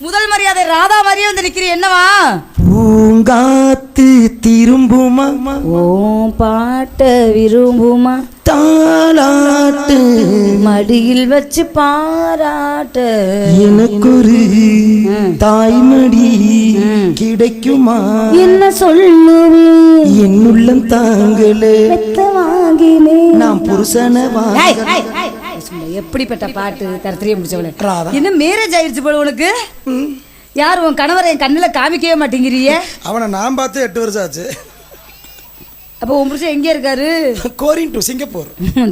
முதல் மரியாதை ராதா மாதிரியே வந்து நிக்கிறீ என்னவா? பூங்காத்து திரும்புமா ஓ பாட்ட விரும்புமா தாலாட்டு மடியில் வச்சு பாராட்ட எனக்கொரு தாய்மடி கிடைக்குமா என்ன சொல்லுவே என்னுள்ளம் தாங்களே வாங்கினே நான் புருஷனை எப்படிப்பட்ட பாட்டு கருத்திரியை முடிச்சவளே ராதா. என்ன மேரேஜ் ஆயிடுச்சு போல உனக்கு? யார் உன் கணவரை என் கண்ணுல காமிக்கவே மாட்டேங்கிறியே? அவனை நான் பார்த்து 8 வருஷம் ஆச்சு. அப்போ உன் புருஷன் எங்க இருக்காரு? கோரின் டு சிங்கப்பூர்.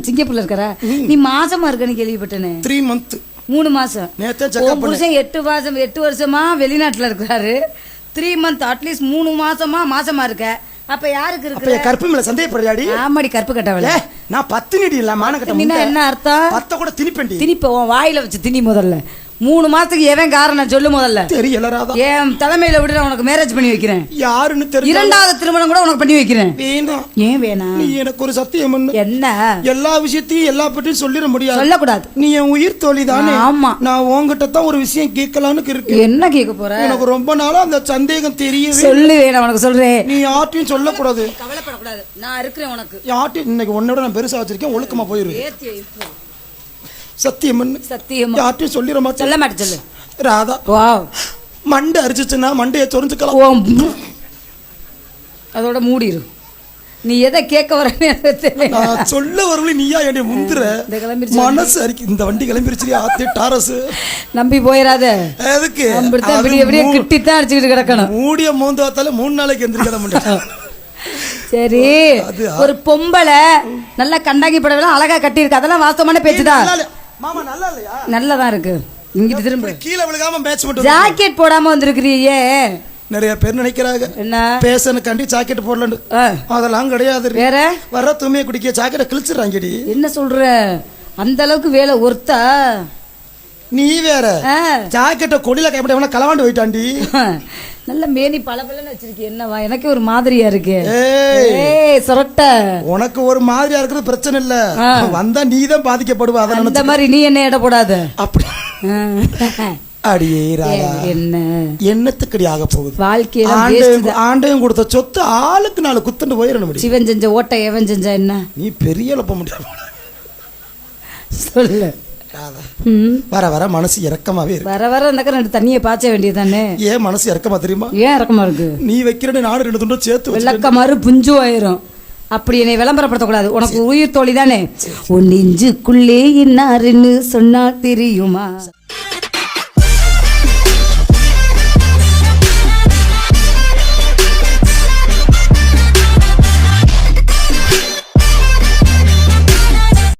சிங்கப்பூர்ல இருக்காரா? நீ மாசமா இருக்கன்னு கேள்விப்பட்டேனே. 3 months 3 மாசம். உன் புருஷன் 8 வருஷமா வெளிநாட்டுல இருக்காரு. 3 months அட்லீஸ்ட் 3 மாசமா இருக்க. அப்ப யாருக்கு இருக்கு? கற்பு மேல சந்தேகப்படுறியாடி? ஆமாடி கற்பு கட்டவளே. நான் 10 நிடி இல்ல மான கட்ட. என்ன அர்த்தம்? 10 கூட திணிப்பேன்டி. திணிப்ப உன் வாயில வச்சு திணி முதல்ல. 3 மாசத்துக்கு எவன் காரணம் சொல்லு முதல்ல. தெரியல ராதா. என் தலைமையில விட்டு நான் உனக்கு மேரேஜ் பண்ணி வைக்கிறேன். யாருன்னு தெரியல. 2வது திருமணம் கூட உனக்கு பண்ணி வைக்கிறேன். வேணாம். ஏன் வேணாம்? நீ எனக்கு ஒரு சத்தியம் பண்ணு. என்ன? எல்லா விஷயத்தையும் எல்லா பற்றியும் சொல்லிட முடியாது. சொல்லக்கூடாது. நீ என் உயிர் தோழி தானே. ஆமா. நான் உன்கிட்ட தான் ஒரு விஷயம் கேட்கலான்னு இருக்கு. என்ன கேட்க போற? எனக்கு ரொம்ப நாளா அந்த சந்தேகம் தெரியவே. சொல்லு வேணாம் உனக்கு சொல்றேன். நீ யார்ட்டையும் சொல்லக்கூடாது. கவலைப்படக்கூடாது. நான் இருக்கிறேன் உனக்கு. யார்ட்டையும் இன்னைக்கு உன்னோட நான் பெருசா வச்சிருக்கேன். ஒழுக்கமா போயிரு. சத்தியம் பண்ணு. சத்தியம். யார்ட்டையும் சொல்லிட மாட்டேன். சொல்ல மாட்டேன் சொல்லு. ராதா. வாவ். மண்டை அரிச்சுச்சுன்னா மண்டையை சொரிஞ்சுக்கலாம். அதோட மூடிரு. நீ எதை கேட்க வரேன்னு சொல்ல வரல. நீயா என்னை முந்துற மனசு அரிக்கு. இந்த வண்டி கிளம்பிருச்சு. ஆத்தி டாரஸ் நம்பி போயிடாத. எதுக்கு விடிய விடிய கிட்டித்தான் அடிச்சுக்கிட்டு கிடக்கணும். மூடிய மோந்து பார்த்தாலே 3 நாளைக்கு எந்திரிக்காத மாட்டேன். சரி, ஒரு பொம்பளை நல்லா கண்டாங்கி படலாம் அழகா கட்டி இருக்கு. அதெல்லாம் வாஸ்தவமான பேச்சுதான். மாமா நல்லா இல்லையா? நல்லதான் இருக்கு. இங்கிட்டு திரும்ப கீழே விழுகாம மேட்ச் மட்டும். ஜாக்கெட் போடாம வந்திருக்கிறியே. நிறைய பேர் நினைக்கிறாங்க என்ன பேசனுக்காண்டி ஜாக்கெட் போடலன்னு. அதெல்லாம் கிடையாது. வேற வர தூமையை குடிக்க ஜாக்கெட்டை கிழிச்சிடறாங்கடி. என்ன சொல்ற? அந்த அளவுக்கு வேலை ஒருத்தா? நீ வேற ஜாக்கெட்டை கொடியில கைப்பட களவாண்டு போயிட்டாண்டி. நல்ல மேனி பளபளன்னு வச்சிருக்கீ. என்னவா எனக்கு ஒரு மாதிரியா இருக்கு. சொரட்ட உனக்கு ஒரு மாதிரியா இருக்கிறது பிரச்சனை இல்ல. வந்தா நீ தான் பாதிக்கப்படுவ. அந்த மாதிரி நீ என்ன இட போடாத. அப்படி அடியே ராதா. என்ன என்னத்துக்கடி ஆக போகுது? வாழ்க்கையில ஆண்டையும் கொடுத்த சொத்து ஆளுக்கு 4 குத்துண்டு போயிடணும். சிவன் செஞ்ச ஓட்ட எவன் செஞ்சா என்ன? நீ பெரிய இழப்ப முடியாது. சொல்லு. வர வர மனசு இறக்கமாவே இருக்கு. வர வர ரெண்டு தண்ணியை பாய்ச்ச வேண்டியதானே. ஏன் மனசு இறக்கமா தெரியுமா? ஏன் இறக்கமா இருக்கு? நீ வைக்கிற நாடு 2 துண்டும் சேர்த்து விளக்கமாறு புஞ்சு ஆயிரும். அப்படி என்னை விளம்பரப்படுத்தக்கூடாது. உனக்கு உயிர் தோழி தானே. உன் நெஞ்சுக்குள்ளே இன்னாருன்னு சொன்னா தெரியுமா?